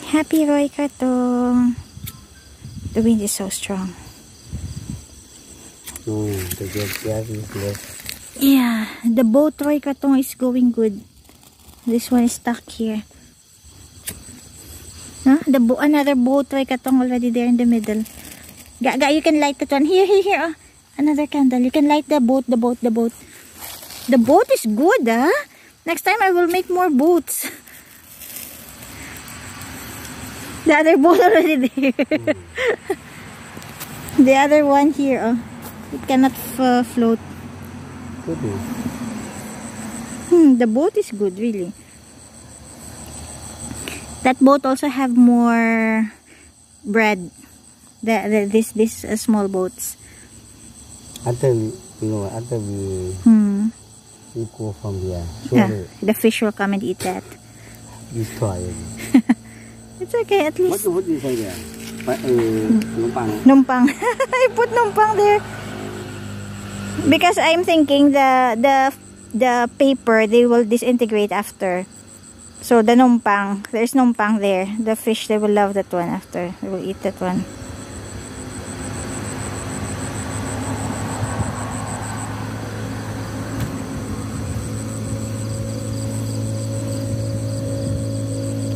Happy Roy Katong. The wind is so strong. The gas is less. Yeah, the boat Roy Katong is going good. This one is stuck here. Huh? Another boat Roy Katong already there in the middle. Gaga, you can light that one. Here. Oh. Another candle. You can light the boat. The boat is good, huh? Next time I will make more boats. The other boat already there. The other one here, oh. It cannot float. The boat is good, really. That boat also have more bread. This small boats. After we go from here. Yeah, the fish will come and eat that. Destroy it. It's okay, at least. What do you say there? Numpang. I put numpang there because I'm thinking the paper they will disintegrate after. So the numpang, there's numpang there. The fish, they will love that one after. They will eat that one.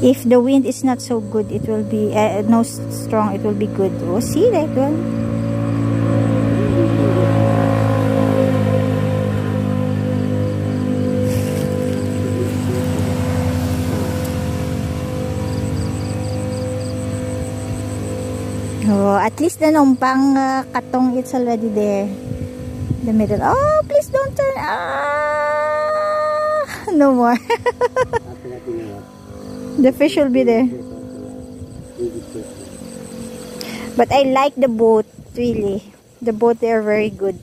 If the wind is not so good, it will be no strong. It will be good. Oh, see that one. Oh, at least the numpang katong, it's already there. The middle. Oh, please don't turn. No more. The fish will be there. But I like the boat, really. The boat, they are very good.